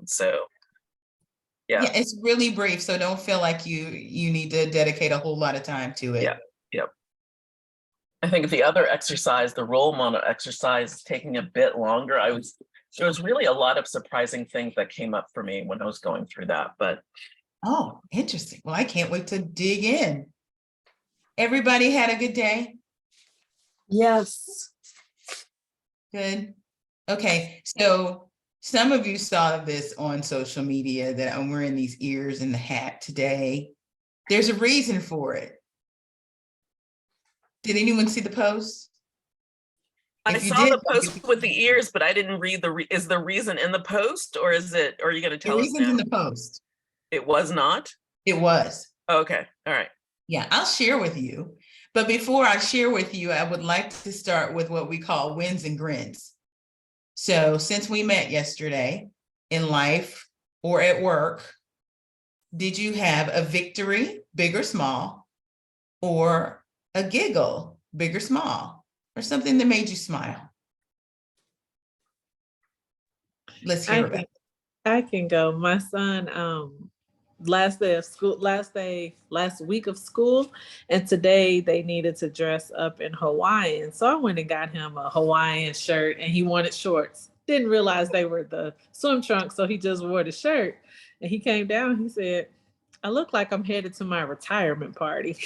So Yeah, yeah, it's really brief, so don't feel like you need to dedicate a whole lot of time to it. yeah, yeah. I think the other exercise, the role model exercise, is taking a bit longer. There was really a lot of surprising things that came up for me when I was going through that. But Oh, interesting. Well, I can't wait to dig in. Everybody had a good day? Yes. Good. Okay, so some of you saw this on social media that I'm wearing these ears and the hat today. There's a reason for it. Did anyone see the post? I If you saw did, the post with the ears, but I didn't read is the reason in the post, or are you going to the tell us reason's now? in the post. It was not? It was. Okay, all right. Yeah, I'll share with you. But before I share with you, I would like to start with what we call wins and grins. So since we met yesterday in life or at work, did you have a victory, big or small, or a giggle, big or small, or something that made you smile? Let's hear about it. I can go. My son, last week of school, and today they needed to dress up in Hawaiian. So I went and got him a Hawaiian shirt, and he wanted shorts. Didn't realize they were the swim trunks, so he just wore the shirt. And he came down, he said, I look like I'm headed to my retirement party.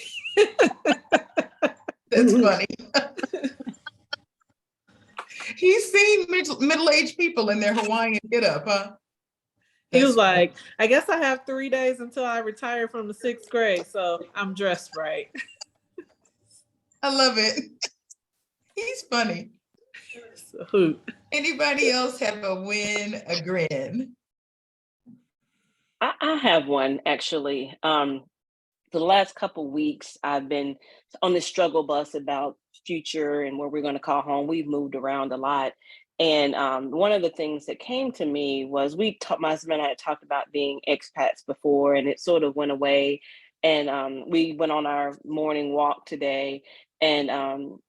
That's funny. He's seen middle-aged people in their Hawaiian get up, huh? He was like, I guess I have 3 days until I retire from the 6th grade, so I'm dressed right. I love it. He's funny. Hoot. Anybody else have a win, a grin? I have one actually. The last couple weeks, I've been on this struggle bus about future and where we're going to call home. We've moved around a lot, and one of the things that came to me was my husband and I had talked about being expats before, and it sort of went away. And we went on our morning walk today, and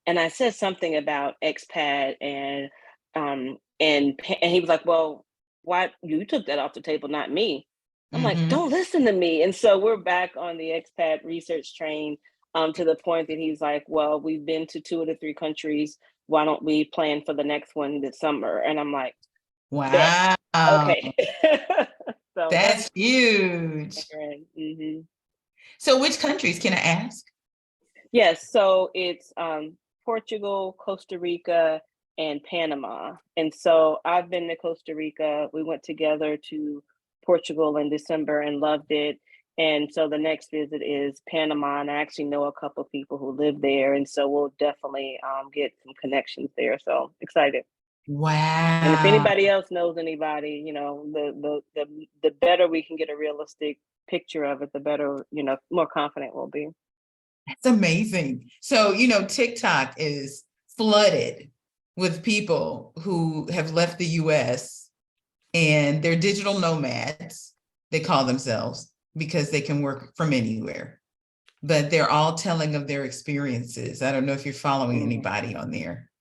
I said something about expat, and he was like, "Well, why you took that off the table, not me?" I'm like, don't listen to me. And so we're back on the expat research train, to the point that he's like, well, we've been to 2 of the 3 countries. Why don't we plan for the next one this summer? And I'm like, Wow. okay. So that's huge. Mm-hmm. So which countries can I ask? Yes, so it's Portugal, Costa Rica, and Panama. And so I've been to Costa Rica. We went together to Portugal in December and loved it. And so the next visit is Panama, and I actually know a couple of people who live there, and so we'll definitely get some connections there. So excited! Wow! And if anybody else knows anybody, the better we can get a realistic picture of it, the better, more confident we'll be. That's amazing. So TikTok is flooded with people who have left the U.S. and they're digital nomads, they call themselves, because they can work from anywhere. But they're all telling of their experiences. I don't know if you're following anybody on there.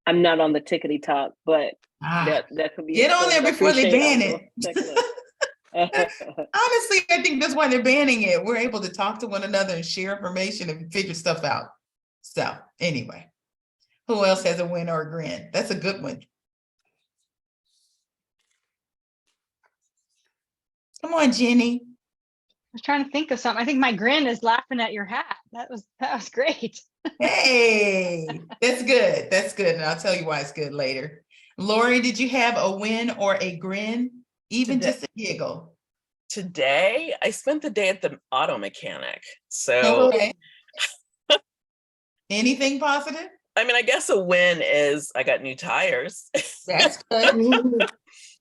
I'm not on the tickety talk, but that could be. Get on there before they ban it. Honestly, I think that's why they're banning it. We're able to talk to one another and share information and figure stuff out. So anyway, who else has a win or a grin? That's a good one. Come on, Jenny. I was trying to think of something. I think my grin is laughing at your hat. That was great. Hey, that's good. That's good. And I'll tell you why it's good later. Lori, did you have a win or a grin? Even just a giggle? Today, I spent the day at the auto mechanic. So okay. Anything positive? I mean, I guess a win is I got new tires. That's good.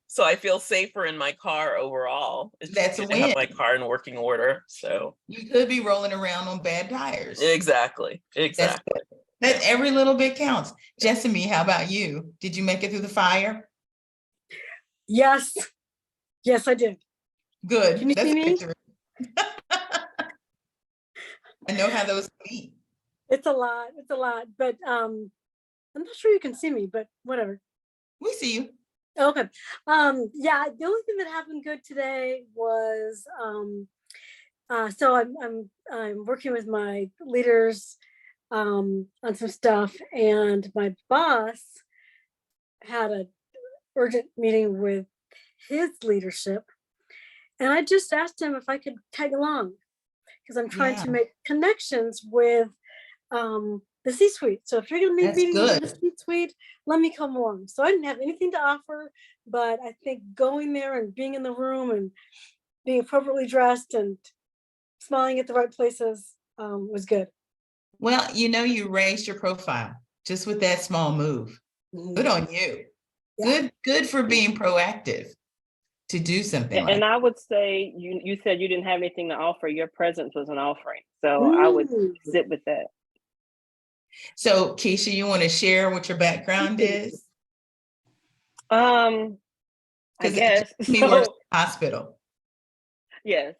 So I feel safer in my car overall. That's a win. To have my car in working order. So you could be rolling around on bad tires. Exactly. That every little bit counts. Jessamy, how about you? Did you make it through the fire? Yes, I did. Good. Can you see me? I know how those be. It's a lot, but I'm not sure you can see me, but whatever. We see you. Okay. Yeah, the only thing that happened good today was so I'm working with my leaders on some stuff, and my boss had a urgent meeting with his leadership, and I just asked him if I could tag along because I'm trying Yeah, to make connections with the C-suite. So if you're going to be that's meeting with the good. C-suite, let me come along. So I didn't have anything to offer, but I think going there and being in the room and being appropriately dressed and smiling at the right places was good. Well, you raised your profile just with that small move. Good on you. Yeah. Good for being proactive to do something like And that. I would say you said you didn't have anything to offer. Your presence was an offering. So I would Mm. sit with that. So Keisha, you want to share what your background is? I Because guess. Jamie works So in the hospital. yes.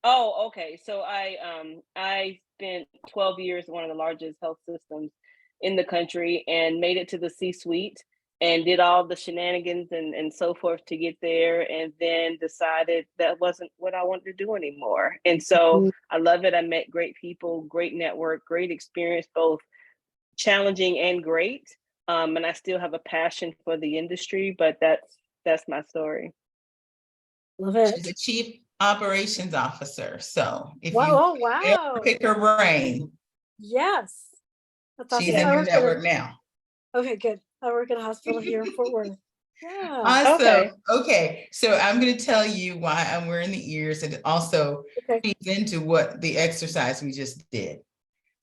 Oh, okay. So I spent 12 years in one of the largest health systems in the country and made it to the C-suite and did all the shenanigans and so forth to get there, and then decided that wasn't what I wanted to do anymore. And so Mhm. I love it. I met great people, great network, great experience, both challenging and great. And I still have a passion for the industry, but that's my story. Love She's it. a chief operations officer. So if Wow. you Oh, ever wow. pick her brain, Yes. That's she's awesome. in I your work at network now. okay, good. I work at a hospital here in Fort Worth. Yeah. Awesome. Okay. Okay. So I'm going to tell you why I'm wearing the ears, and it also Okay. feeds into what the exercise we just did.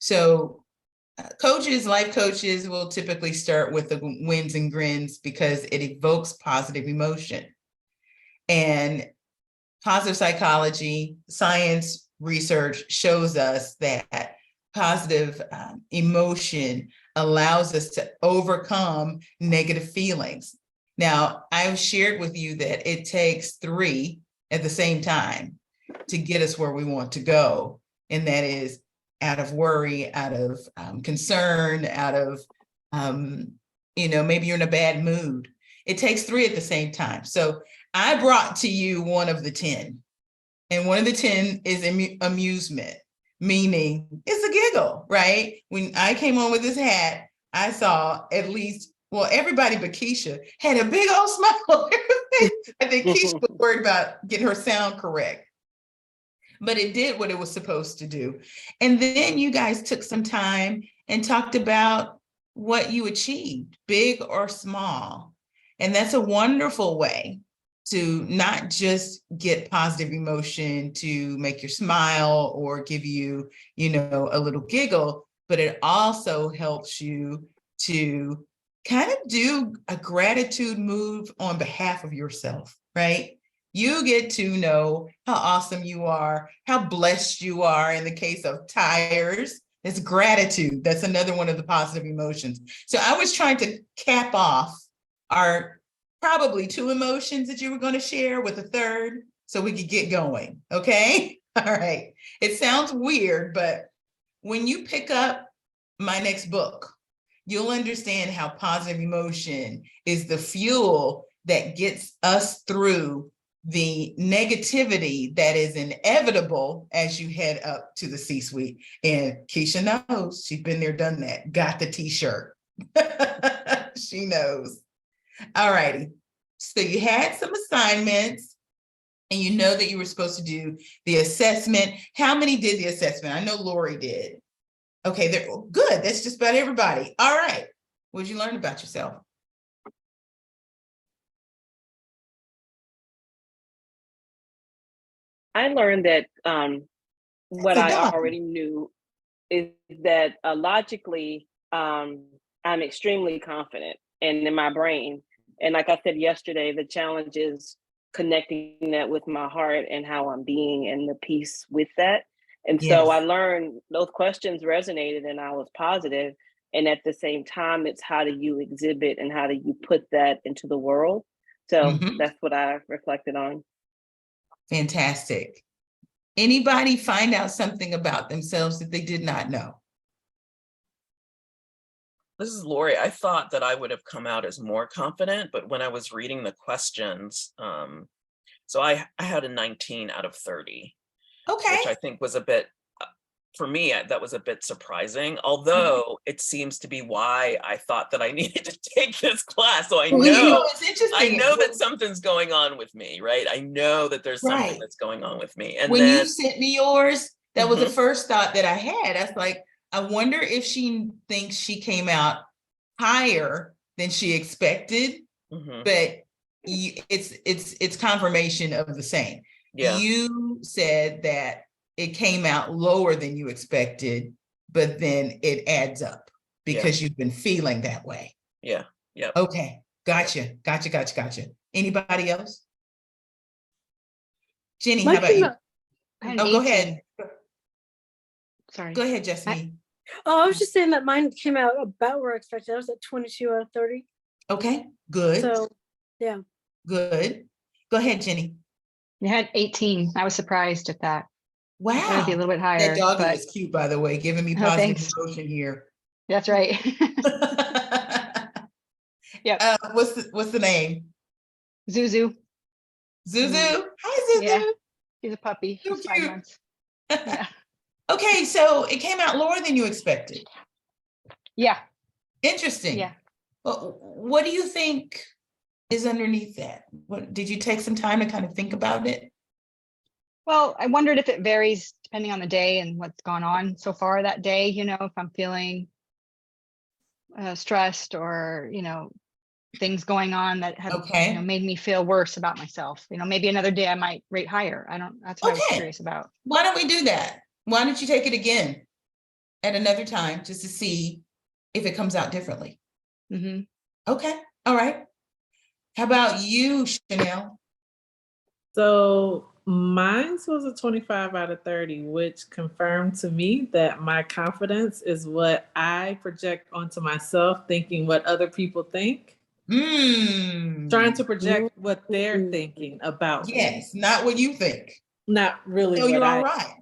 So coaches, life coaches will typically start with the wins and grins because it evokes positive emotion. And positive psychology, science research shows us that positive emotion allows us to overcome negative feelings. Now, I've shared with you that it takes 3 at the same time to get us where we want to go. And that is out of worry, out of concern, out of, maybe you're in a bad mood. It takes 3 at the same time. So I brought to you one of the 10. And one of the 10 is amusement, meaning it's a giggle, right? When I came on with this hat, I saw at least, well, everybody but Keisha had a big old smile on their face. I think Keisha was worried about getting her sound correct. But it did what it was supposed to do. And then you guys took some time and talked about what you achieved, big or small. And that's a wonderful way to not just get positive emotion to make you smile or give you, a little giggle, but it also helps you to kind of do a gratitude move on behalf of yourself, right? You get to know how awesome you are, how blessed you are. In the case of tires, it's gratitude. That's another one of the positive emotions. So I was trying to cap off our probably 2 emotions that you were going to share with a third so we could get going. Okay. All right. It sounds weird, but when you pick up my next book, you'll understand how positive emotion is the fuel that gets us through the negativity that is inevitable as you head up to the C-suite. And Keisha knows, she's been there, done that, got the t-shirt. She knows. All righty. So you had some assignments and you know that you were supposed to do the assessment. How many did the assessment? I know Lori did. Okay, they're good. That's just about everybody. All right. What did you learn about yourself? I learned that what That's a I dog. already knew is that logically, I'm extremely confident and in my brain. And like I said yesterday, the challenge is connecting that with my heart and how I'm being and the peace with that. And so I Yes. learned those questions resonated and I was positive. And at the same time, it's how do you exhibit and how do you put that into the world? So Mhm. that's what I reflected on. Fantastic. Anybody find out something about themselves that they did not know? This is Lori. I thought that I would have come out as more confident, but when I was reading the questions, so I had a 19 out of 30, Okay. which I think was a bit, for me, that was a bit surprising, although it seems to be why I thought that I needed to take this class. So I Well, you know, it's interesting. I know that something's going on with me, right? I know that there's something Right. that's going on with me. And When then, you sent me yours, that was the Mhm. first thought that I had. I was like, I wonder if she thinks she came out higher than she expected, Mhm. but it's confirmation of the same. Yeah, You said that it came out lower than you expected, but then it adds up Yeah. because you've been feeling that way. yeah, yeah. Okay, gotcha. Anybody else? Jenny, how Mine about came you? out- I had Oh, an go 18. ahead. Sorry. Go ahead, Jessamy. Oh, I was just saying that mine came out about where I expected. I was at 22 out of 30. Okay, good, So, yeah. good. Go ahead, Jenny. You had 18. I was surprised at that. It would be a Wow. little bit higher, That doggy but is cute, by the way, giving me Oh, positive thanks. emotion here. that's right. Yep. What's the name? Zuzu. Zuzu. Hi, Zuzu. Yeah. She's a puppy. So She's 5 cute. months. Yeah. Okay, so it came out lower than you expected. Yeah. Interesting. Yeah. Well, what do you think is underneath that? What did you take some time to kind of think about it? Well, I wondered if it varies depending on the day and what's gone on so far that day, if I'm feeling stressed or, things going on that have, Okay. made me feel worse about myself. Maybe another day I might rate higher. That's what I was Okay. curious about. Why don't we do that? Why don't you take it again at another time just to see if it comes out differently? Hmm. Okay, all right. How about you, Chanel? So mine was a 25 out of 30, which confirmed to me that my confidence is what I project onto myself, thinking what other people think, trying to project what they're Mm. thinking about me, Yes, not what you think. not really So what you're I. all right.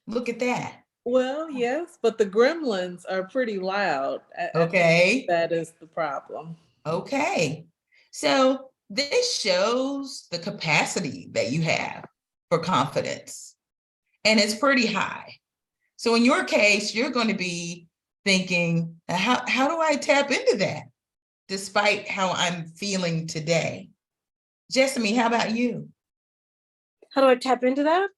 Look at that. Well, yes, but the gremlins are pretty loud. I think Okay. that is the problem. Okay. So this shows the capacity that you have for confidence, and it's pretty high. So in your case, you're going to be thinking, how do I tap into that despite how I'm feeling today? Jessamy, how about you? How do I tap into that?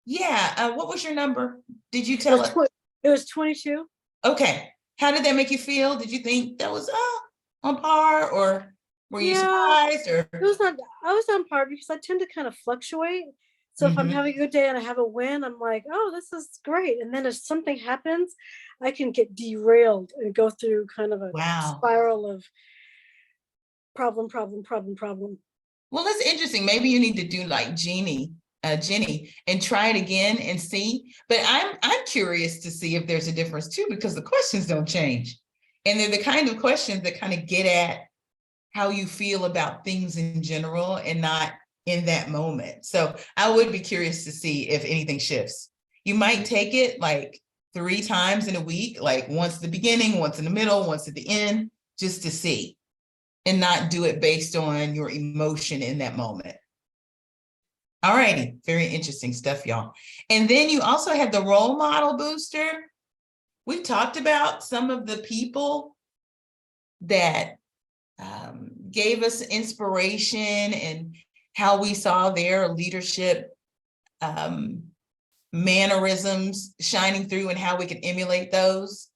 Yeah, what was your number? Did you tell us? It was 22. Okay. How did that make you feel? Did you think that was on par, or were you Yeah. surprised? Or I was on par because I tend to kind of fluctuate. So if I'm Mhm. having a good day and I have a win, I'm like, oh, this is great. And then if something happens, I can get derailed and go through kind of a Wow. spiral of problem. Well, that's interesting. Maybe you need to do like Jenny, and try it again and see. But I'm curious to see if there's a difference too, because the questions don't change. And they're the kind of questions that kind of get at how you feel about things in general and not in that moment. So I would be curious to see if anything shifts. You might take it like 3 times in a week, like once at the beginning, once in the middle, once at the end, just to see, and not do it based on your emotion in that moment. All righty, very interesting stuff, y'all. And then you also have the role model booster. We've talked about some of the people that gave us inspiration and how we saw their leadership mannerisms shining through and how we can emulate those.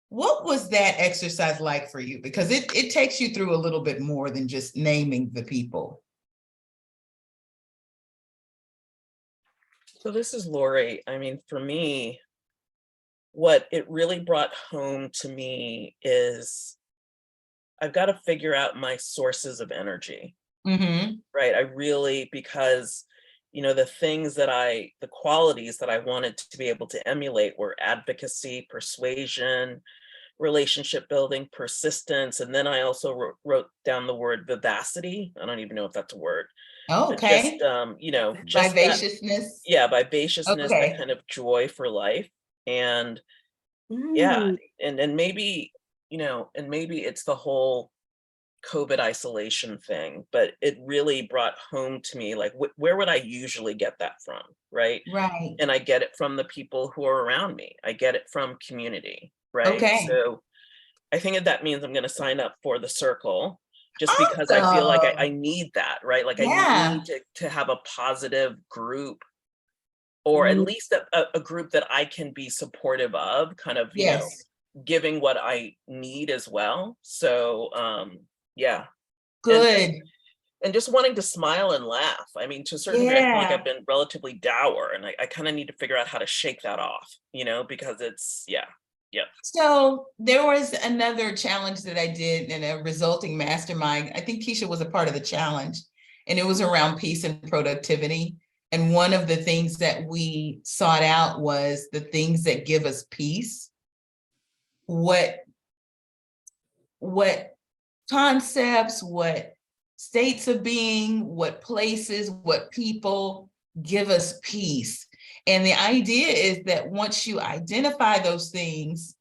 What was that exercise like for you? Because it takes you through a little bit more than just naming the people. So this is Lori. I mean, for me, what it really brought home to me is I've got to figure out my sources of energy, Mm-hmm. right? I really, because, the qualities that I wanted to be able to emulate were advocacy, persuasion, relationship building, persistence. And then I also wrote down the word vivacity. I don't even know if that's a word. Oh, But okay. just that, Vivaciousness. yeah, vivaciousness, that Okay. kind of joy for life. And Yeah, Mm, and maybe, and maybe it's the whole COVID isolation thing, but it really brought home to me, like, where would I usually get that from, right? Right. And I get it from the people who are around me. I get it from community, right? Okay. So I think that means I'm gonna sign up for the circle just because I feel like I Awesome. need that, right? Like I Yeah. need to have a positive group, or at mm, least a group that I can be supportive of, kind of, Yes. giving what I need as well. So yeah. And Good. and just wanting to smile and laugh. I mean, to a certain degree, I feel like Yeah. I've been relatively dour, and I kind of need to figure out how to shake that off, because it's, yeah, yeah. So there was another challenge that I did in a resulting mastermind. I think Keisha was a part of the challenge, and it was around peace and productivity. And one of the things that we sought out was the things that give us peace. What concepts, what states of being, what places, what people give us peace. And the idea is that once you identify those things,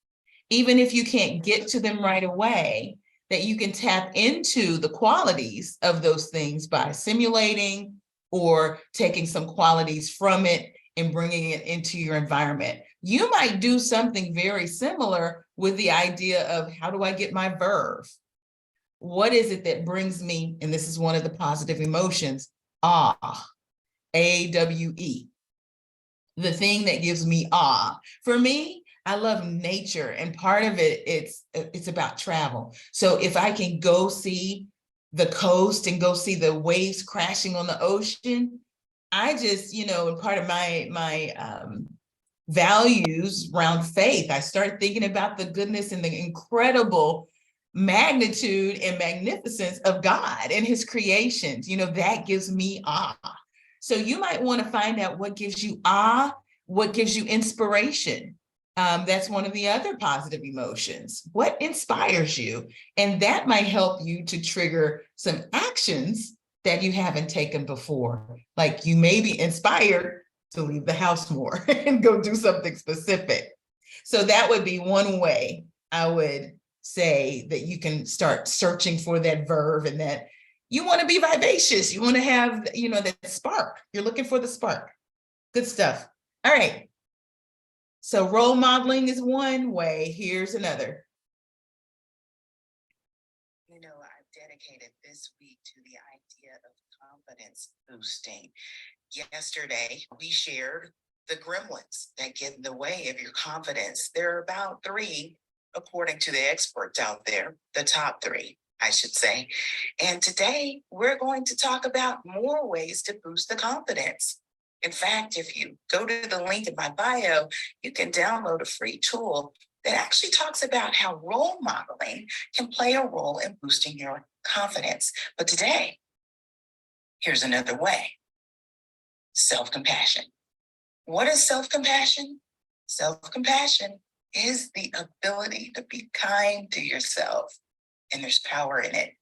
even if you can't get to them right away, that you can tap into the qualities of those things by simulating or taking some qualities from it and bringing it into your environment. You might do something very similar with the idea of, how do I get my verve? What is it that brings me, and this is one of the positive emotions, awe, AWE, the thing that gives me awe. For me, I love nature, and part of it, it's about travel. So if I can go see the coast and go see the waves crashing on the ocean, I just, and part of my values around faith, I start thinking about the goodness and the incredible magnitude and magnificence of God and his creations. That gives me awe. So you might want to find out what gives you awe, what gives you inspiration. That's one of the other positive emotions. What inspires you? And that might help you to trigger some actions that you haven't taken before. Like, you may be inspired to leave the house more and go do something specific. So that would be one way I would say that you can start searching for that verve, and that you want to be vivacious. You want to have, that spark. You're looking for the spark. Good stuff. All right. So role modeling is one way. Here's another. I've dedicated this week to the idea of confidence boosting. Yesterday, we shared the gremlins that get in the way of your confidence. There are about 3, according to the experts out there, the top 3, I should say. And today, we're going to talk about more ways to boost the confidence. In fact, if you go to the link in my bio, you can download a free tool that actually talks about how role modeling can play a role in boosting your confidence. But today, here's another way. Self-compassion. What is self-compassion? Self-compassion is the ability to be kind to yourself, and there's power in it.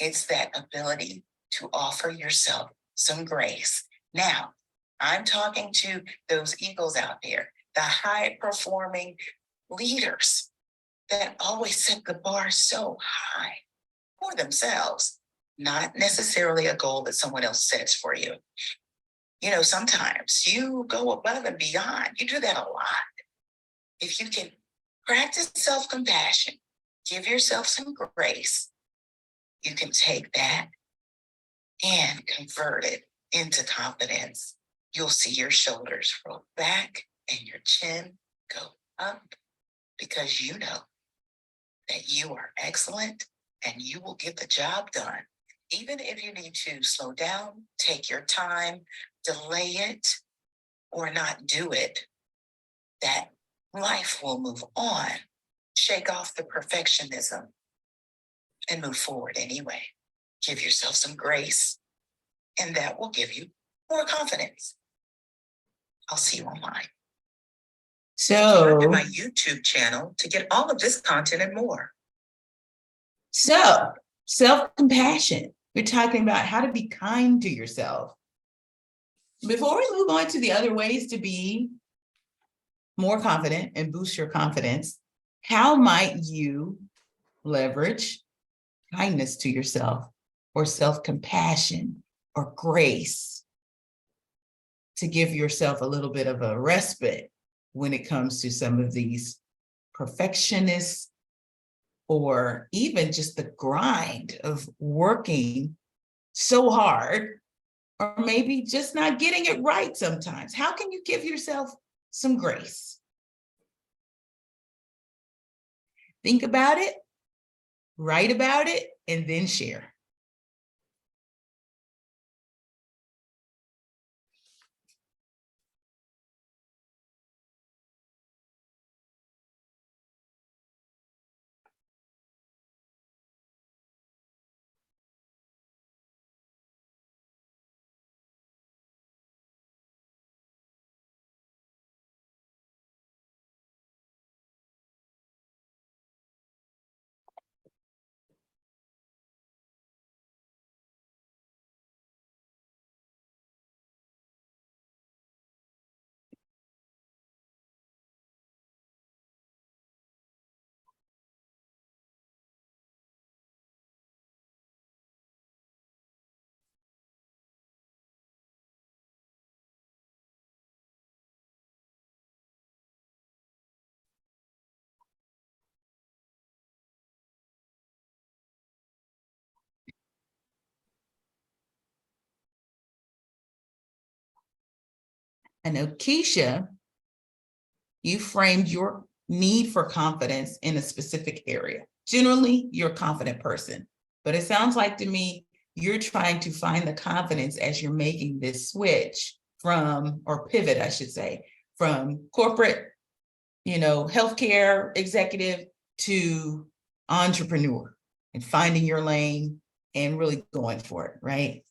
It's that ability to offer yourself some grace. Now, I'm talking to those eagles out there, the high-performing leaders that always set the bar so high for themselves, not necessarily a goal that someone else sets for you. Sometimes you go above and beyond. You do that a lot. If you can practice self-compassion, give yourself some grace, you can take that and convert it into confidence. You'll see your shoulders roll back and your chin go up, because you know that you are excellent and you will get the job done. Even if you need to slow down, take your time, delay it, or not do it, that life will move on. Shake off the perfectionism and move forward anyway. Give yourself some grace, and that will give you more confidence. I'll see you online. Subscribe to my YouTube channel to get all of this content and more. So self-compassion. We're talking about how to be kind to yourself. Before we move on to the other ways to be more confident and boost your confidence, how might you leverage kindness to yourself or self-compassion or grace to give yourself a little bit of a respite when it comes to some of these perfectionists, or even just the grind of working so hard, or maybe just not getting it right sometimes? How can you give yourself some grace? Think about it, write about it, and then share. I know, Keisha, you framed your need for confidence in a specific area. Generally, you're a confident person, but it sounds like to me, you're trying to find the confidence as you're making this switch from, or pivot, I should say, from corporate, healthcare executive to entrepreneur, and finding your lane and really going for it, right?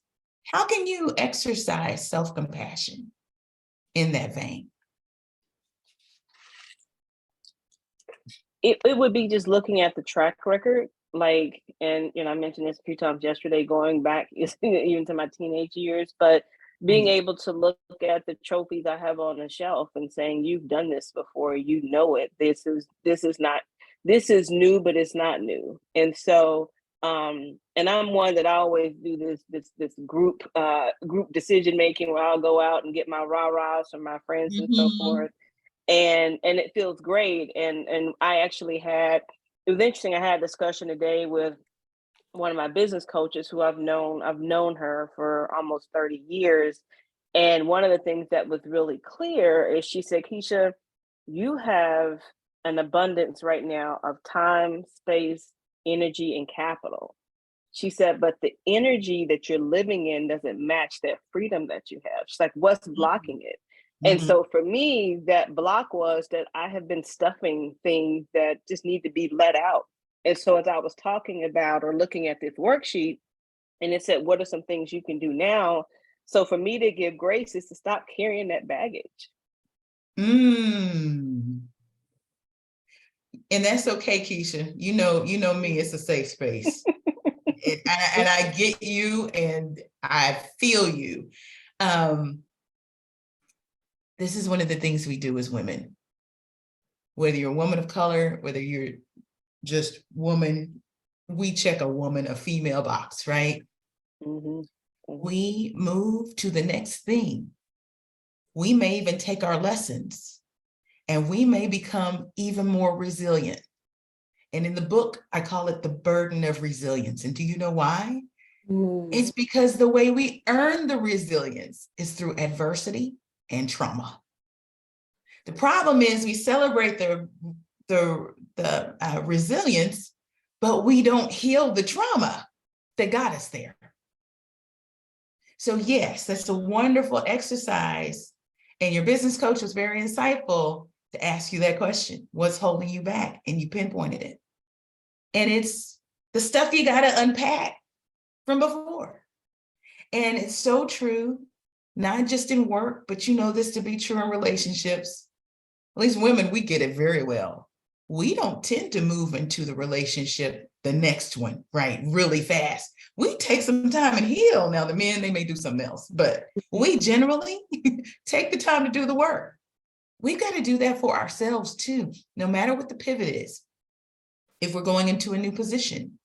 How can you exercise self-compassion in that vein? It would be just looking at the track record, like, and I mentioned this a few times yesterday, going back even to my teenage years, but being able to look at the trophies I have on the shelf and saying, you've done this before, it. This is new, but it's not new. And so, and I'm one that I always do this group decision making, where I'll go out and get my rah-rahs from my friends and so forth. And it feels great. And I actually it was interesting. I had a discussion today with one of my business coaches who I've known her for almost 30 years. And one of the things that was really clear is she said, Keisha, you have an abundance right now of time, space, energy, and capital. She said, but the energy that you're living in doesn't match that freedom that you have. She's like, what's blocking it? And so for me, that block was that I have been stuffing things that just need to be let out. And so as I was talking about or looking at this worksheet, and it said, what are some things you can do now? So for me to give grace is to stop carrying that baggage. And that's okay, Keisha. You know me, it's a safe space. and I get you and I feel you. This is one of the things we do as women. Whether you're a woman of color, whether you're just woman, we check a female box, right? We move to the next thing. We may even take our lessons and we may become even more resilient. And in the book, I call it the burden of resilience. And do you know why? It's because the way we earn the resilience is through adversity and trauma. The problem is we celebrate the resilience, but we don't heal the trauma that got us there. So yes, that's a wonderful exercise. And your business coach was very insightful to ask you that question. What's holding you back? And you pinpointed it. And it's the stuff you got to unpack from before. And it's so true, not just in work, but you know this to be true in relationships. At least women, we get it very well. We don't tend to move into the relationship, the next one, right, really fast. We take some time and heal. Now, the men, they may do something else, but we generally take the time to do the work. We've got to do that for ourselves too, no matter what the pivot is. If we're going into a new position,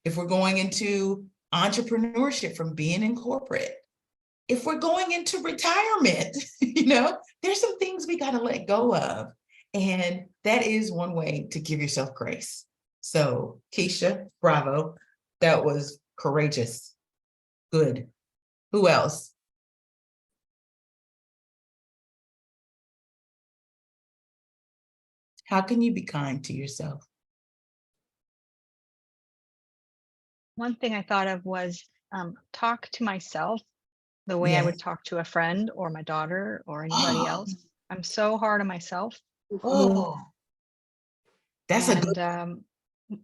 if we're going into entrepreneurship from being in corporate, if we're going into retirement, there's some things we got to let go of. And that is one way to give yourself grace. So Keisha, bravo. That was courageous. Good. Who else? How can you be kind to yourself? One thing I thought of was talk to myself the way I would talk to a friend or my daughter or anybody else. I'm so hard on myself. Oh, that's a good.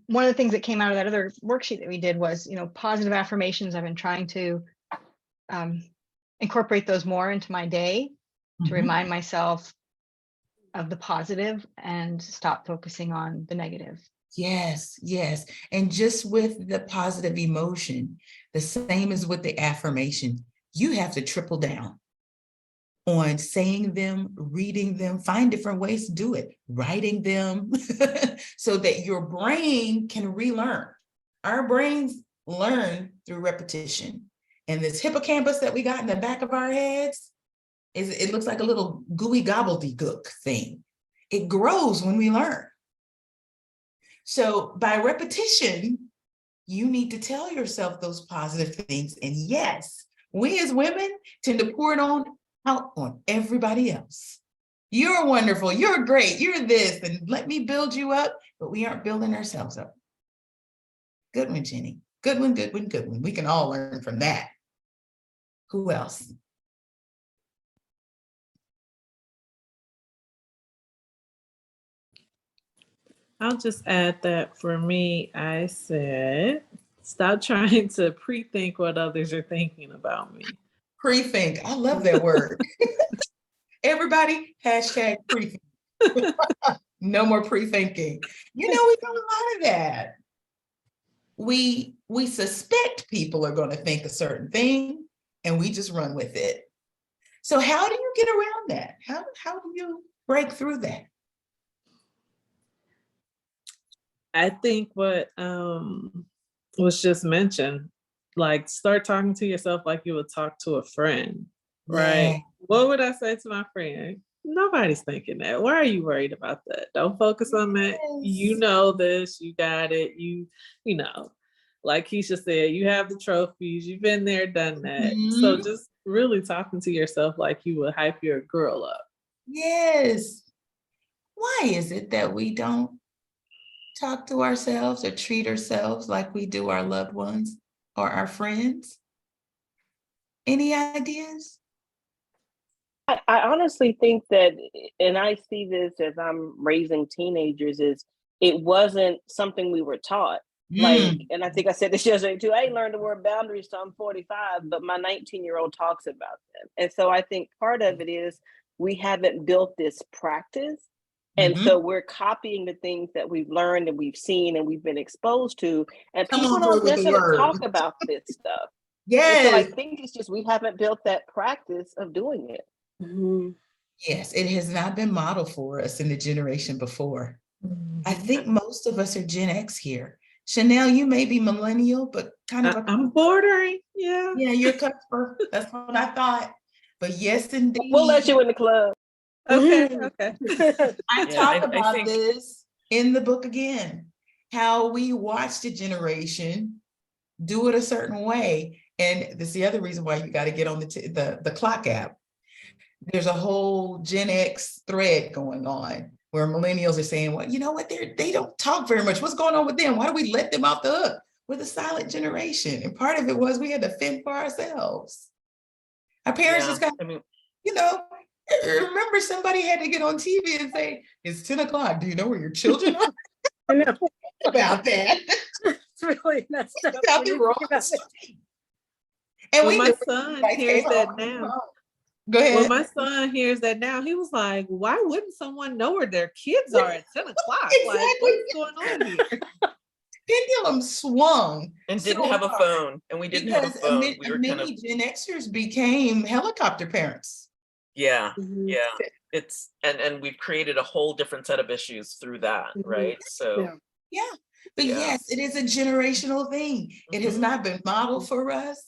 One of the things that came out of that other worksheet that we did was, positive affirmations. I've been trying to incorporate those more into my day to remind myself of the positive and stop focusing on the negative. Yes, yes. And just with the positive emotion, the same as with the affirmation, you have to triple down on saying them, reading them, find different ways to do it, writing them, so that your brain can relearn. Our brains learn through repetition. And this hippocampus that we got in the back of our heads, it looks like a little gooey gobbledygook thing. It grows when we learn. So by repetition, you need to tell yourself those positive things. And yes, we as women tend to pour it out on everybody else. You're wonderful, you're great, you're this, and let me build you up, but we aren't building ourselves up. Good one, Jenny. Good one, good one, good one. We can all learn from that. Who else? I'll just add that for me, I said, stop trying to pre-think what others are thinking about me. Pre-think. I love that word. Everybody, hashtag pre-think. No more pre-thinking. We do a lot of that. We suspect people are going to think a certain thing, and we just run with it. So how do you get around that? How do you break through that? I think what was just mentioned, like start talking to yourself like you would talk to a friend, right? Yeah. What would I say to my friend? Nobody's thinking that. Why are you worried about that? Don't focus on that. You know this, you got it. You know, like Keisha said, you have the trophies, you've been there, done that. So just really talking to yourself like you would hype your girl up. Yes. Why is it that we don't talk to ourselves or treat ourselves like we do our loved ones or our friends? Any ideas? I honestly think that, and I see this as I'm raising teenagers, is it wasn't something we were taught. Like, and I think I said this yesterday too, I ain't learned the word boundaries till I'm 45, but my 19-year-old talks about them. And so I think part of it is we haven't built this practice. And so we're copying the things that we've learned and we've seen and we've been exposed to. And people don't necessarily talk about this stuff. Yes. And so I think it's just we haven't built that practice of doing it. Yes, it has not been modeled for us in the generation before. I think most of us are Gen X here. Chanel, you may be millennial, but kind of I'm bordering. Yeah. Yeah, you're a cusper. That's what I thought. But yes, indeed. We'll let you in the club. Okay. I talk about this in the book again, how we watched a generation do it a certain way. And this is the other reason why you got to get on the clock app. There's a whole Gen X thread going on where millennials are saying, well, you know what, they don't talk very much. What's going on with them? Why do we let them off the hook? We're the silent generation. And part of it was we had to fend for ourselves. Our parents just got, remember somebody had to get on TV and say, it's 10 o'clock. Do you know where your children are? I know about that. It's really messed up. And when my son hears that now, go ahead. When my son hears that now, he was like, why wouldn't someone know where their kids are at 10 o'clock? Exactly. Like, what's going on here? Pendulum swung. And didn't have a phone. And we didn't have a phone. We were many Gen Xers became helicopter parents. Yeah. it's, and we've created a whole different set of issues through that, Mhm. right? So, Yeah. Yeah, but Yeah. yes, it is a generational thing. It has Mhm. not been modeled for us.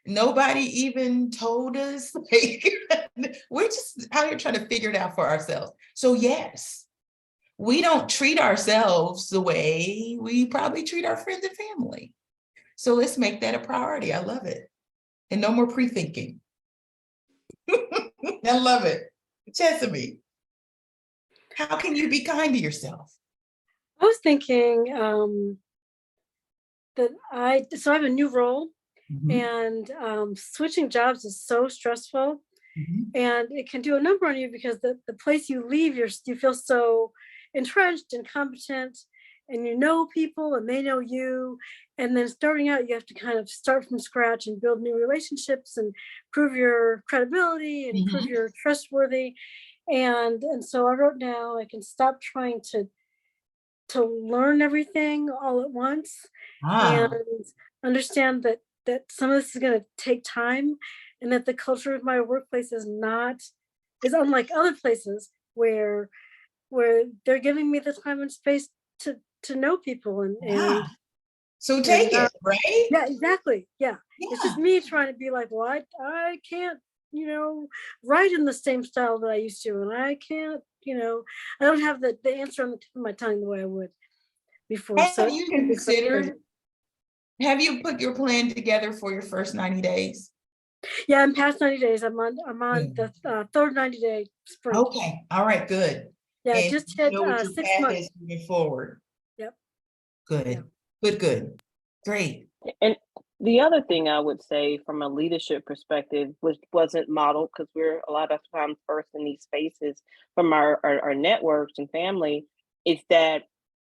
Nobody even told us. Like, we're just out here trying to figure it out for ourselves. So yes, we don't treat ourselves the way we probably treat our friends and family. So let's make that a priority. I love it. And no more pre-thinking. I love it. Chesapeake, how can you be kind to yourself? I was thinking that I have a new role, Mhm, and switching jobs is so stressful, mhm, and it can do a number on you because the place you leave, you feel so entrenched and competent, and you know people and they know you, and then starting out you have to kind of start from scratch and build new relationships and prove your credibility and prove mhm. you're trustworthy. And so I wrote down I can stop trying to learn everything all at once, and Ah, understand that some of this is going to take time, and that the culture of my workplace is unlike other places where they're giving me the time and space to know people, yeah. So and take it, right? yeah, exactly, yeah. It's Yeah. just me trying to be like, well, I can't, write in the same style that I used to, and I can't, I don't have the answer on the tip of my tongue the way I would before, so Have it you can be frustrating. considered, have you put your plan together for your first 90 days? Yeah, I'm past 90 days. I'm on Good. the third 90-day sprint. Okay, all right, good. Yeah, And just you hit know what your 6 path months. is moving forward. Yep. Yeah. Good, good, good. Great. And the other thing I would say from a leadership perspective, which wasn't modeled because we're a lot of times first in these spaces from our networks and family, is that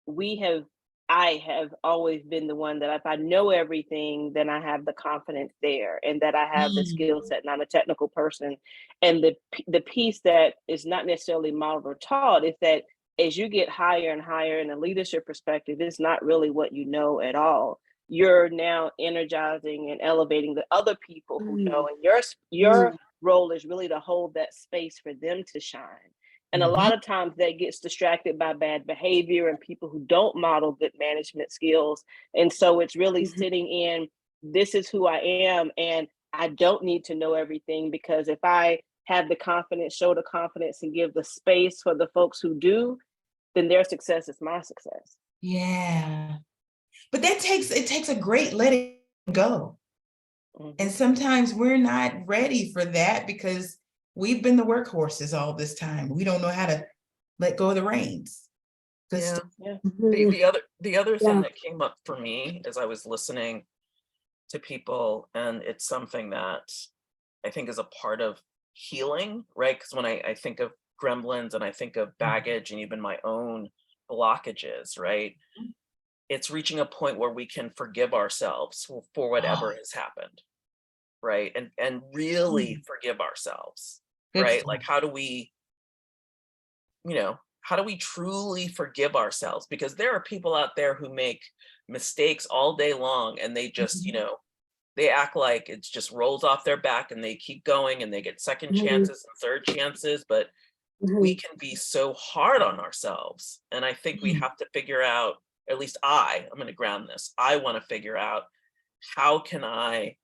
we have I have always been the one that if I know everything, then I have the confidence there and that I have the skill Mm, set and I'm a technical person. And the piece that is not necessarily modeled or taught is that as you get higher and higher in a leadership perspective, it's not really what you know at all. You're now energizing and elevating the other people who know, Mm, and your mm, role is really to hold that space for them to shine. And a mhm, lot of times that gets distracted by bad behavior and people who don't model good management skills. And so it's really mhm, sitting in, this is who I am, and I don't need to know everything, because if I have the confidence, show the confidence, and give the space for the folks who do, then their success is my success. yeah. But it takes a great letting go. And Mhm. sometimes we're not ready for that because we've been the workhorses all this time. We don't know how to let go of the reins. Good yeah. stuff. Yeah. The, mhm. the other thing Yeah. that came up for me as I was listening to people, and it's something that I think is a part of healing, right? Because when I think of gremlins and I think of baggage and even my own blockages, right? It's reaching a point where we can forgive ourselves for Ah, whatever has happened, right? And really mm, forgive ourselves, good right? stuff. Like how do we truly forgive ourselves? Because there are people out there who make mistakes all day long and they just, Mhm, they act like it just rolls off their back and they keep going and they get second Mhm, chances and third chances, but we mhm, can be so hard on ourselves. And I think we mm. have to figure out, at least I'm going to ground this. I want to figure out, how can I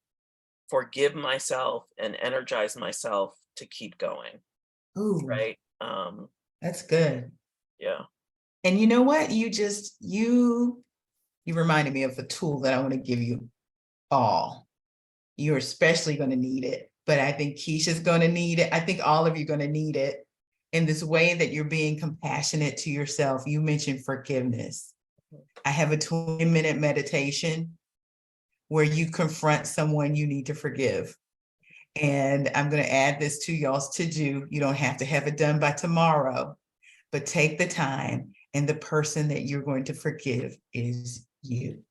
forgive myself and energize myself to keep going, Ooh, right? that's good. Yeah. And you know what? You reminded me of a tool that I want to give you all. You're especially going to need it, but I think Keisha's going to need it. I think all of you are going to need it in this way that you're being compassionate to yourself. You mentioned forgiveness. I have a 20-minute meditation where you confront someone you need to forgive. And I'm going to add this to y'all's to do. You don't have to have it done by tomorrow, but take the time. And the person that you're going to forgive is you.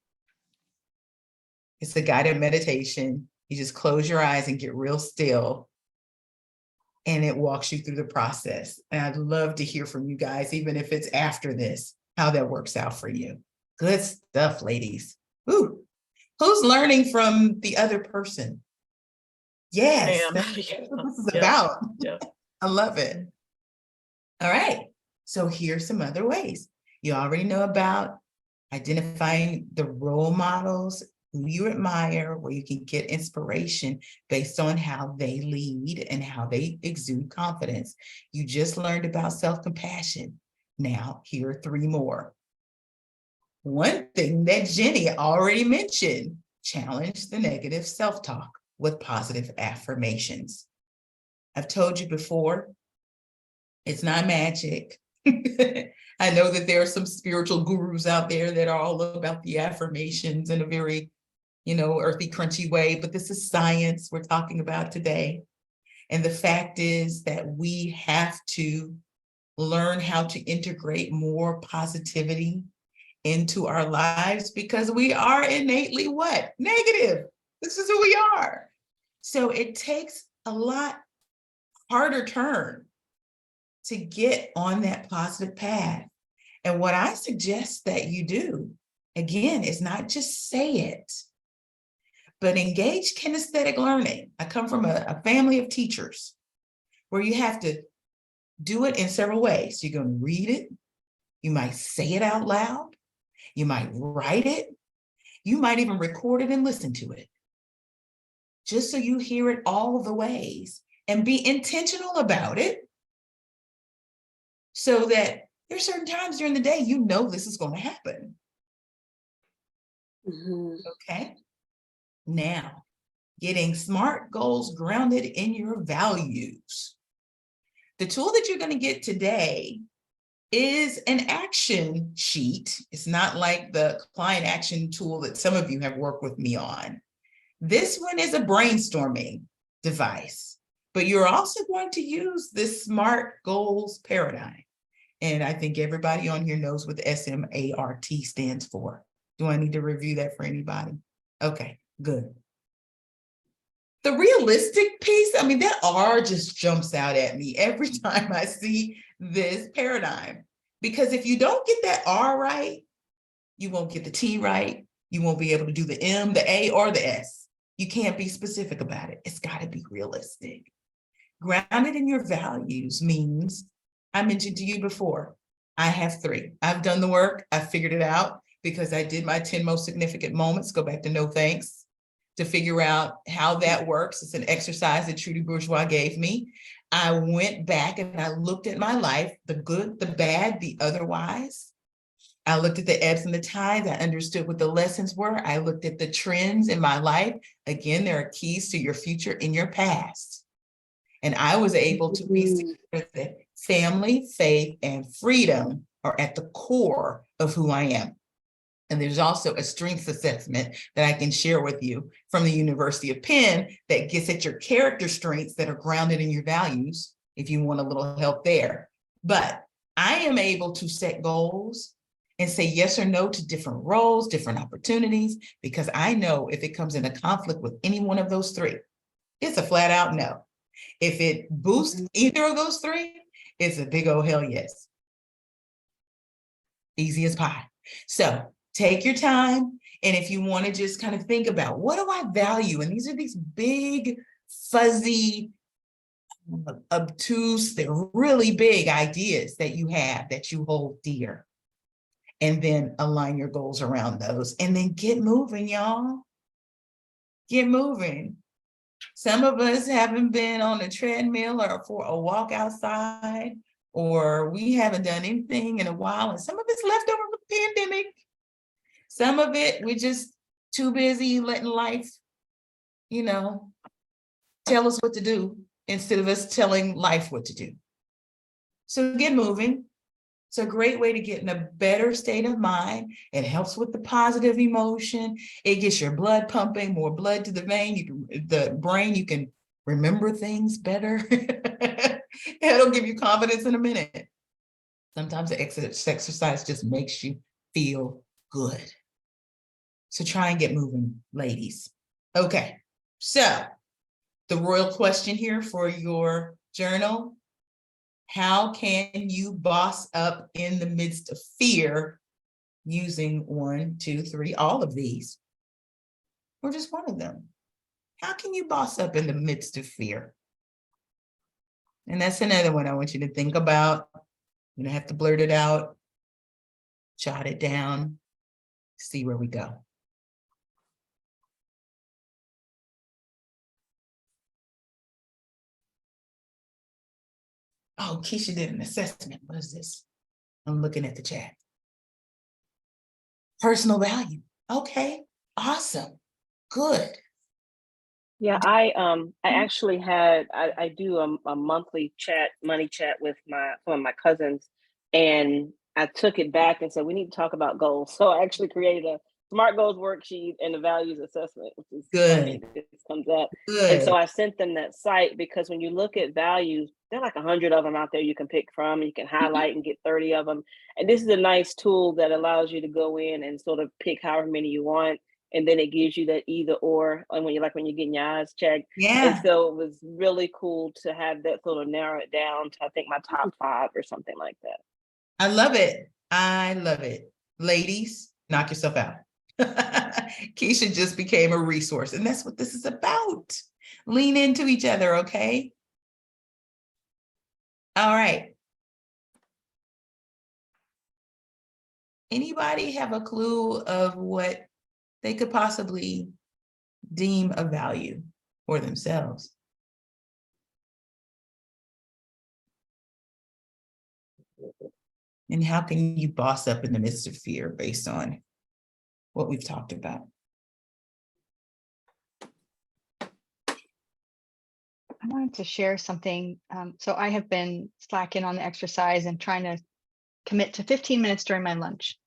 It's a guided meditation. You just close your eyes and get real still. And it walks you through the process. And I'd love to hear from you guys, even if it's after this, how that works out for you. Good stuff, ladies. Ooh. Who's learning from the other person? I Yes, am. that's Yeah. what this is Yeah. about. Yeah. I love it. All right, so here's some other ways. You already know about identifying the role models who you admire, where you can get inspiration based on how they lead and how they exude confidence. You just learned about self-compassion. Now, here are 3 more. One thing that Jenny already mentioned, challenge the negative self-talk with positive affirmations. I've told you before, it's not magic. I know that there are some spiritual gurus out there that are all about the affirmations in a very, earthy, crunchy way, but this is science we're talking about today. And the fact is that we have to learn how to integrate more positivity into our lives, because we are innately what? Negative. This is who we are. So it takes a lot harder turn to get on that positive path. And what I suggest that you do, again, is not just say it, but engage kinesthetic learning. I come from a family of teachers where you have to do it in several ways. You're going to read it. You might say it out loud. You might write it. You might even record it and listen to it, just so you hear it all the ways and be intentional about it, so that there's certain times during the day, this is going to happen. Okay. Now, getting SMART goals grounded in your values. The tool that you're going to get today is an action sheet. It's not like the client action tool that some of you have worked with me on. This one is a brainstorming device, but you're also going to use this SMART goals paradigm. And I think everybody on here knows what the SMART stands for. Do I need to review that for anybody? Okay, good. The realistic piece, that R just jumps out at me every time I see this paradigm. Because if you don't get that R right, you won't get the T right. You won't be able to do the M, the A, or the S. You can't be specific about it. It's got to be realistic. Grounded in your values means, I mentioned to you before, I have 3. I've done the work. I figured it out because I did my 10 most significant moments. Go back to No Thanks to figure out how that works. It's an exercise that Trudy Bourgeois gave me. I went back and I looked at my life, the good, the bad, the otherwise. I looked at the ebbs and the tides. I understood what the lessons were. I looked at the trends in my life. Again, there are keys to your future in your past. And I was able to be that family, faith, and freedom are at the core of who I am. And there's also a strengths assessment that I can share with you from the University of Penn that gets at your character strengths that are grounded in your values, if you want a little help there. But I am able to set goals and say yes or no to different roles, different opportunities, because I know if it comes into conflict with any one of those 3, it's a flat out no. If it boosts either of those 3, it's a big old hell yes. Easy as pie. So take your time. And if you want to just kind of think about, what do I value? And these are these big, fuzzy, obtuse, they're really big ideas that you have that you hold dear. And then align your goals around those. And then get moving, y'all. Get moving. Some of us haven't been on a treadmill or for a walk outside, or we haven't done anything in a while. And some of it's left over from the pandemic. Some of it, we're just too busy letting life, tell us what to do instead of us telling life what to do. So get moving. It's a great way to get in a better state of mind. It helps with the positive emotion. It gets your blood pumping, more blood to the brain. You can remember things better. It'll give you confidence in a minute. Sometimes the exercise just makes you feel good. So try and get moving, ladies. Okay, so the royal question here for your journal: how can you boss up in the midst of fear using 1, 2, 3, all of these, or just one of them? How can you boss up in the midst of fear? And that's another one I want you to think about. You don't have to blurt it out. Jot it down. See where we go. Oh, Keisha did an assessment. What is this? I'm looking at the chat. Personal value. Okay, awesome. Good. Yeah, I actually had I do a monthly money chat with some of my cousins, and I took it back and said we need to talk about goals. So I actually created a SMART goals worksheet and a values assessment, which is funny Good. that this comes up. And Good. so I sent them that site because when you look at values, there are like 100 of them out there you can pick from. You can highlight and get 30 of them. And this is a nice tool that allows you to go in and sort of pick however many you want. And then it gives you that either or, and when you're getting your eyes checked. And Yeah, so it was really cool to have that sort of narrow it down to I think my top 5 or something like that. I love it. I love it. Ladies, knock yourself out. Keisha just became a resource, and that's what this is about. Lean into each other, okay? All right. Anybody have a clue of what they could possibly deem a value for themselves? And how can you boss up in the midst of fear based on what we've talked about? I wanted to share something. So I have been slacking on the exercise and trying to commit to 15 minutes during my lunch.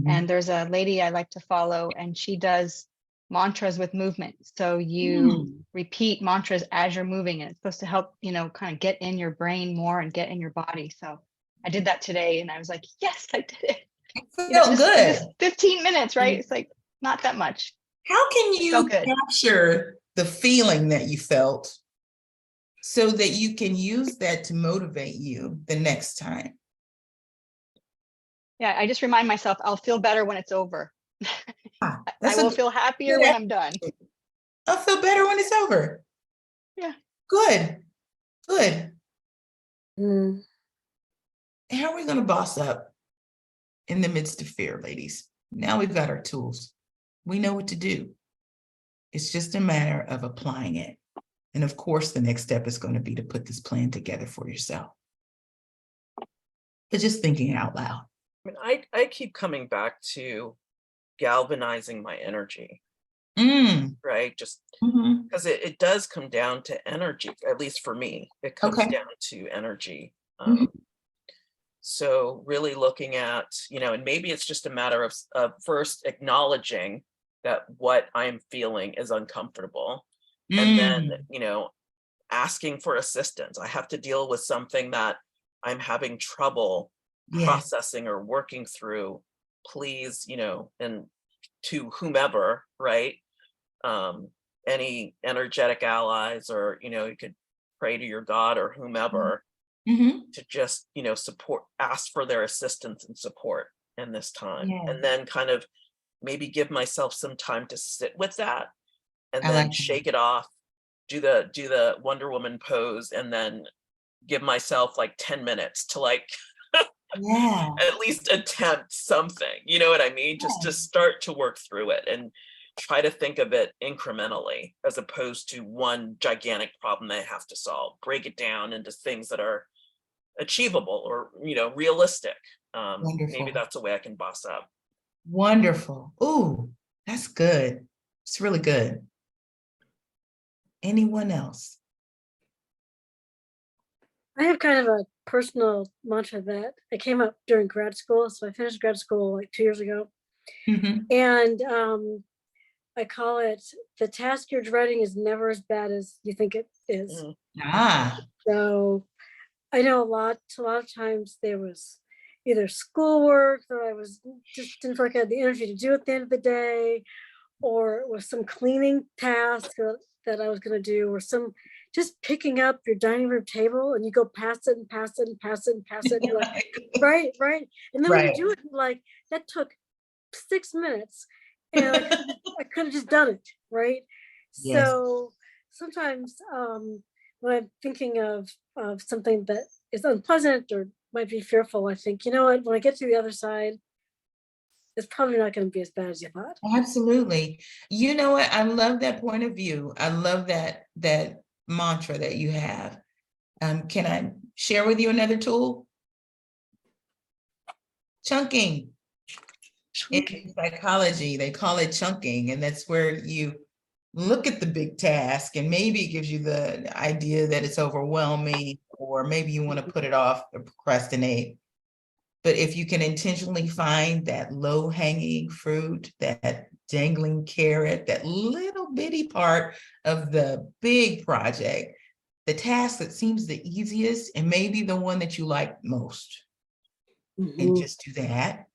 And there's a lady I like to follow, and she does mantras with movement. So you repeat mantras as you're moving, and it's supposed to help, kind of get in your brain more and get in your body. So I did that today, and I was like, yes, I did it. Felt good. Just 15 minutes, right? It's like not that much. How can you Felt good. capture the feeling that you felt so that you can use that to motivate you the next time? Yeah, I just remind myself I'll feel better when it's over. I will feel happier when I'm done. I'll feel better when it's over. Yeah. Good. Good. Mm. How are we going to boss up in the midst of fear, ladies? Now we've got our tools. We know what to do. It's just a matter of applying it. And of course, the next step is going to be to put this plan together for yourself. But just thinking out loud. I mean, I keep coming back to galvanizing my energy, right? Just because it does come down to energy, at least for me, it comes down to energy. So really looking at, and maybe it's just a matter of first acknowledging that what I'm feeling is uncomfortable. And then, asking for assistance. I have to deal with something that I'm having trouble processing or working through. Please, and to whomever, right? Any energetic allies, or, you could pray to your God or whomever to just, support, ask for their assistance and support in this time. And then kind of maybe give myself some time to sit with that, and then shake it off, do the Wonder Woman pose, and then give myself like 10 minutes to at least attempt something, you know what I mean? Just to start to work through it and try to think of it incrementally, as opposed to one gigantic problem they have to solve. Break it down into things that are achievable or, realistic. Maybe that's a way I can boss up. Wonderful. Ooh, that's good. It's really good. Anyone else? I have kind of a personal mantra that I came up during grad school. So I finished grad school like 2 years ago. And I call it, the task you're dreading is never as bad as you think it is. So I know a lot of times there was either schoolwork that I just didn't feel like I had the energy to do at the end of the day, or it was some cleaning task that I was going to do, or just picking up your dining room table and you go past it and past it and past it and past it. You're like, right. And then when you do it, like, that took 6 minutes and I could have just done it, right? So sometimes when I'm thinking of something that is unpleasant or might be fearful. I think, you know what, when I get to the other side, it's probably not going to be as bad as you thought. Absolutely. You know what? I love that point of view. I love that mantra that you have. Can I share with you another tool? Chunking. In psychology, they call it chunking, and that's where you look at the big task, and maybe it gives you the idea that it's overwhelming, or maybe you want to put it off or procrastinate. But if you can intentionally find that low-hanging fruit, that dangling carrot, that little bitty part of the big project, the task that seems the easiest and maybe the one that you like most, and just do that.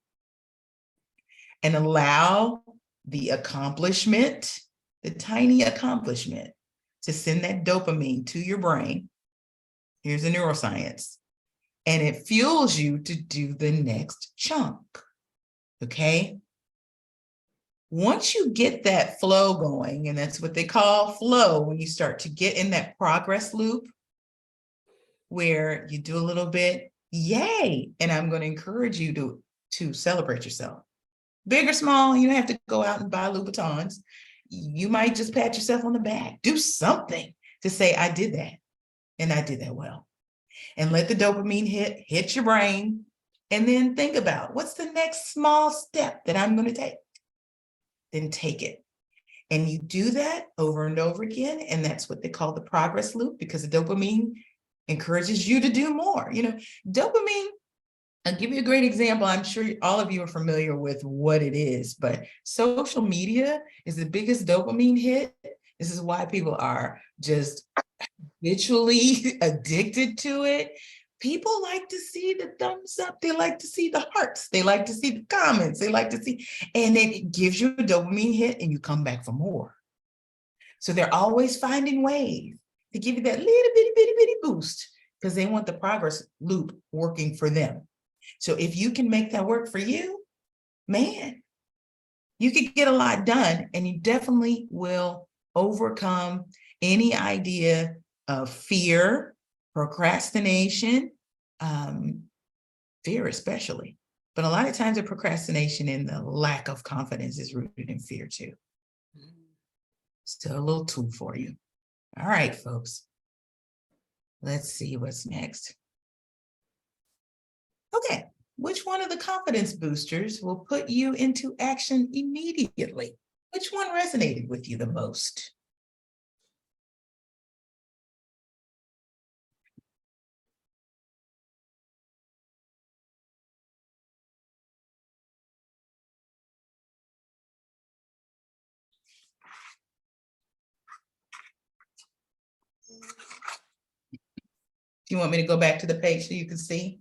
And allow the accomplishment, the tiny accomplishment, to send that dopamine to your brain. Here's the neuroscience. And it fuels you to do the next chunk. Okay? Once you get that flow going, and that's what they call flow, when you start to get in that progress loop where you do a little bit, yay. And I'm going to encourage you to celebrate yourself. Big or small, you don't have to go out and buy Louboutins. You might just pat yourself on the back. Do something to say, I did that, and I did that well. And let the dopamine hit your brain, and then think about, what's the next small step that I'm going to take? Then take it. And you do that over and over again, and that's what they call the progress loop, because the dopamine encourages you to do more. You know, dopamine, I'll give you a great example. I'm sure all of you are familiar with what it is, but social media is the biggest dopamine hit. This is why people are just habitually addicted to it. People like to see the thumbs up. They like to see the hearts. They like to see the comments. They like to see, and it gives you a dopamine hit and you come back for more. So they're always finding ways to give you that little bitty boost because they want the progress loop working for them. So if you can make that work for you, man, you could get a lot done, and you definitely will overcome any idea of fear, procrastination, fear especially. But a lot of times the procrastination and the lack of confidence is rooted in fear too. So a little tool for you. All right, folks. Let's see what's next. Okay, which one of the confidence boosters will put you into action immediately? Which one resonated with you the most? Do you want me to go back to the page so you can see?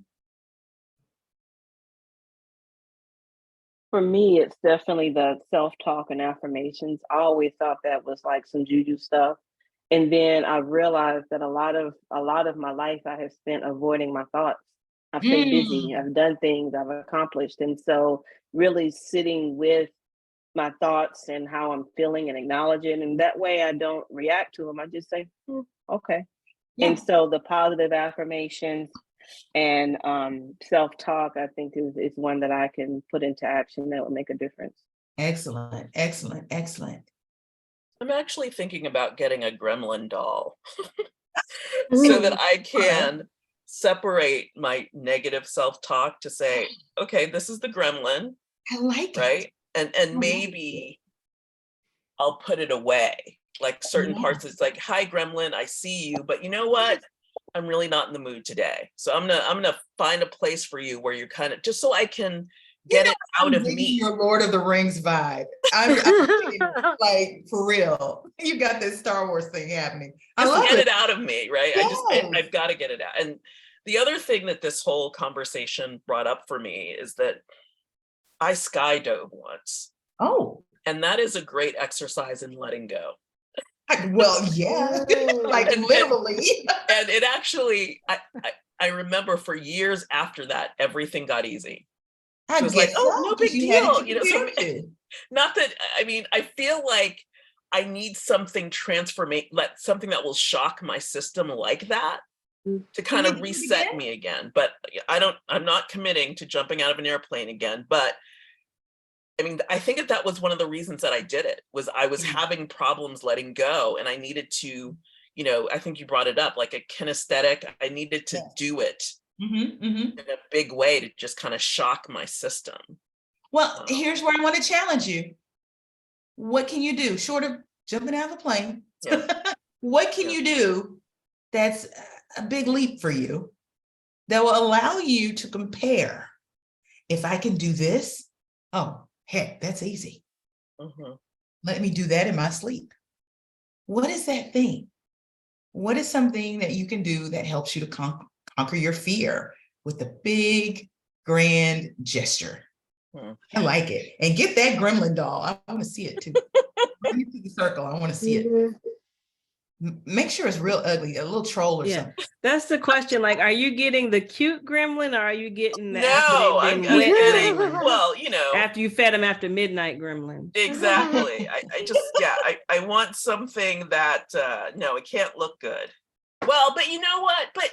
For me, it's definitely the self-talk and affirmations. I always thought that was like some juju stuff. And then I realized that a lot of my life I have spent avoiding my thoughts. I've stayed busy, I've done things, I've accomplished. And so really sitting with my thoughts and how I'm feeling and acknowledge it. And that way I don't react to them. I just say, okay. Yeah. And so the positive affirmations and self-talk, I think is one that I can put into action that will make a difference. Excellent, excellent, excellent. I'm actually thinking about getting a gremlin doll so that I can separate my negative self-talk to say, okay, this is the gremlin. I like it. Right? And maybe I'll put it away. Like certain parts, it's like, hi gremlin, I see you, but you know what? I'm really not in the mood today. So I'm gonna find a place for you where you're kind of, just so I can get it out of me. Your Lord of the Rings vibe. I'm like, for real. You got this Star Wars thing happening. I love Get it. it out of me, right? Yes. I've got to get it out. And the other thing that this whole conversation brought up for me is that I skydove once. Oh. And that is a great exercise in letting go. Well, yeah, like literally. And it actually, I remember for years after that, everything got easy. It was like, oh, no big deal. You know, so, not that, I mean, I feel like I need something something that will shock my system like that. to kind you of do it reset again? me again. But I'm not committing to jumping out of an airplane again. But I mean, I think that was one of the reasons that I did it, was I was Yeah. having problems letting go, and I needed to, I think you brought it up, like a kinesthetic. I needed to Yes. do it Mm-hmm. in a big way to just kind of shock my system. Well, here's where I want to challenge you. What can you do short of jumping out of a plane? Yeah. What can Yeah. you do that's a big leap for you that will allow you to compare? If I can do this, oh, heck, that's easy. Mhm. Let me do that in my sleep. What is that thing? What is something that you can do that helps you to conquer your fear with a big, grand gesture? I like it. And get that gremlin doll. I want to see it too. Bring it to the circle. I want to see it. Mhm. Make sure it's real ugly, a little troll or Yeah, something. that's the question. Like, are you getting the cute gremlin, or are you getting the No, after I'm they've been wet getting, gremlin? well, After you fed them after midnight gremlin. exactly. I just, yeah, I want something that, no, it can't look good. Well, but you know what? But,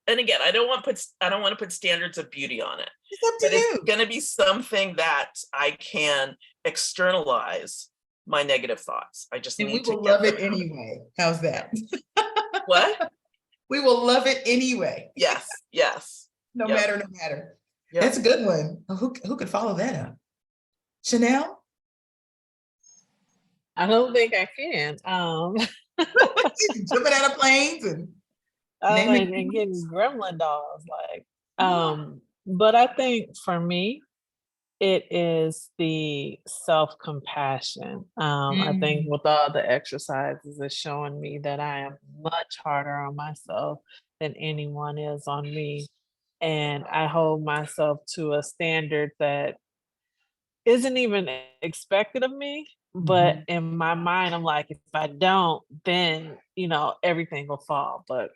and again, I don't want to put standards of beauty on it. It's up But to it's you. going to be something that I can externalize my negative thoughts. I just And we need to will get love it them out. anyway. How's that? What? We will love it anyway. Yes, yes. No Yep. matter, no matter. Yep. That's a good one. Who could follow that up? Chanel? I don't think I can. Jumping out of planes and naming And getting gremlin dolls, like, but I think for me, it is the self-compassion. I think with all the exercises, it's showing me that I am much harder on myself than anyone is on me. And I hold myself to a standard that isn't even expected of me. But in my mind, I'm like, if I don't, then everything will fall. But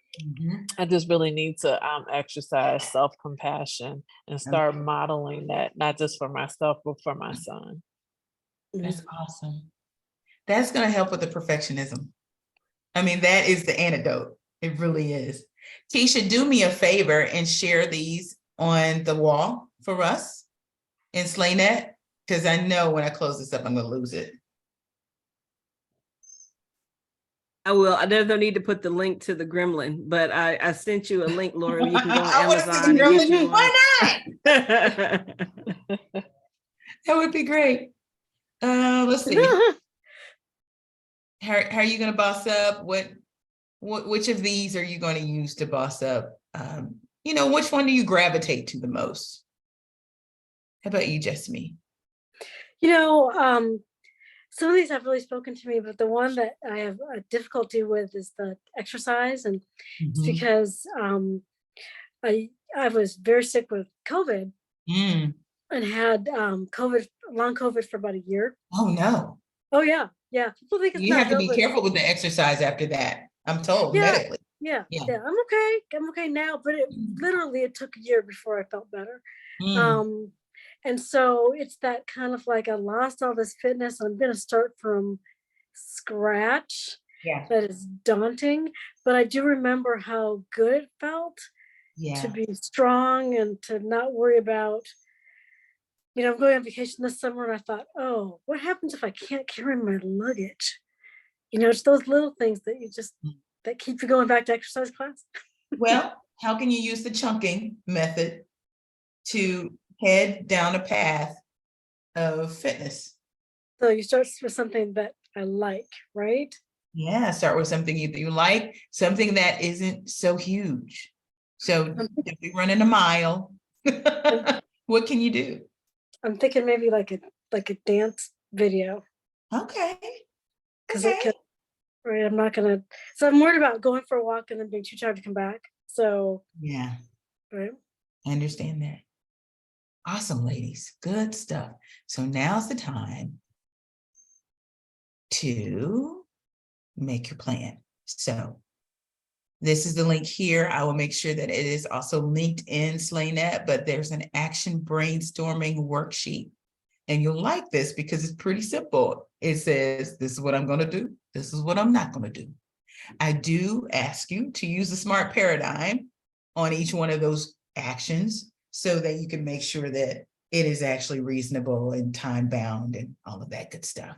I just really need to exercise self-compassion and start modeling that, not just for myself, but for my son. That's awesome. That's going to help with the perfectionism. I mean, that is the antidote. It really is. Keisha, do me a favor and share these on the wall for us in SlayNet, because I know when I close this up, I'm going to lose it. I will. There's no need to put the link to the gremlin, but I sent you a link, Laura. You can go on I wanna see the Amazon and get gremlin. you Why one. That would be great. Let's see. How are you going to boss up? Which of these are you going to use to boss up? Which one do you gravitate to the most? How about you, Jessamy? Some of these have really spoken to me, but the one that I have a difficulty with is the exercise, and it's because I was very sick with COVID and had long COVID for about a year. Oh no! Oh yeah. People think it's You have to be COVID. careful with the exercise after that. I'm told medically. Yeah. I'm okay now, but it took a year before I felt better. And so it's that kind of like, I lost all this fitness. I'm going to start from scratch. Yeah. That is daunting, but I do remember how good it felt to be strong and to not worry about, I'm going on vacation this summer, and I thought, oh, what happens if I can't carry my luggage? It's those little things that keep you going back to exercise class. Well, how can you use the chunking method to head down a path of fitness? So you start with something that I like, right? Yeah, start with something you like, something that isn't so huge. So if you're running a mile, what can you do? I'm thinking maybe like a dance video. Okay. Because right, I'm not gonna. So I'm worried about going for a walk and then being too tired to come back. So yeah, right. I understand that. Awesome, ladies. Good stuff. So now's the time to make your plan. So this is the link here. I will make sure that it is also linked in SlayNet, but there's an action brainstorming worksheet. And you'll like this because it's pretty simple. It says, this is what I'm going to do. This is what I'm not going to do. I do ask you to use the SMART paradigm on each one of those actions so that you can make sure that it is actually reasonable and time bound and all of that good stuff.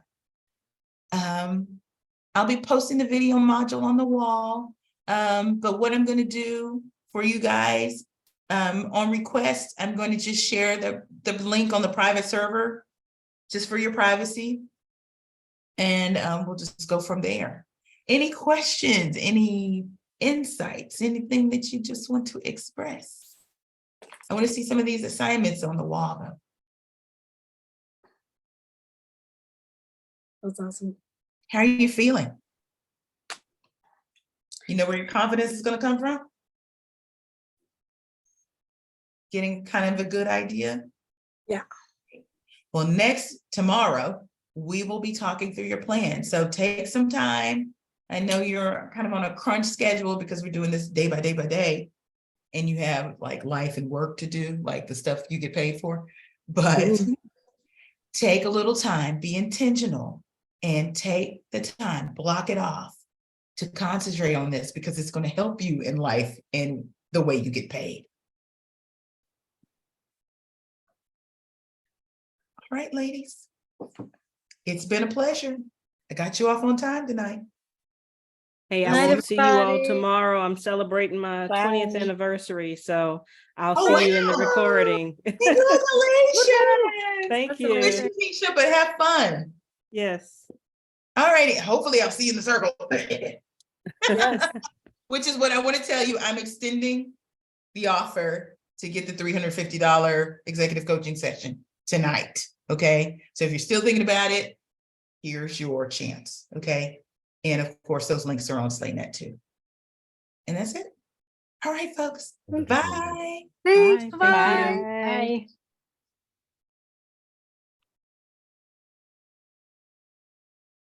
I'll be posting the video module on the wall. But what I'm going to do for you guys, on request, I'm going to just share the link on the private server just for your privacy. And we'll just go from there. Any questions, any insights, anything that you just want to express? I want to see some of these assignments on the wall though. That's awesome. How are you feeling? You know where your confidence is going to come from? Getting kind of a good idea? Yeah. Well, tomorrow, we will be talking through your plan. So take some time. I know you're kind of on a crunch schedule because we're doing this day by day by day. And you have like life and work to do, like the stuff you get paid for. But take a little time, be intentional, and take the time, block it off to concentrate on this because it's going to help you in life and the way you get paid. All right, ladies. It's been a pleasure. I got you off on time tonight. Hey, Good I night, will see you all everybody. tomorrow. I'm celebrating my 20th Bye. anniversary, so I'll Oh, see you in the wow. recording. Congratulations. Thank That's you. Miss you, Keisha, but have fun. Yes. All righty. Hopefully I'll see you in the circle. Yes. Which is what I want to tell you. I'm extending the offer to get the $350 executive coaching session tonight. Okay. So if you're still thinking about it, here's your chance. Okay. And of course, those links are on SlayNet too. And that's it. All right, folks. Bye. Thanks. Bye. Thank Bye. you. Bye.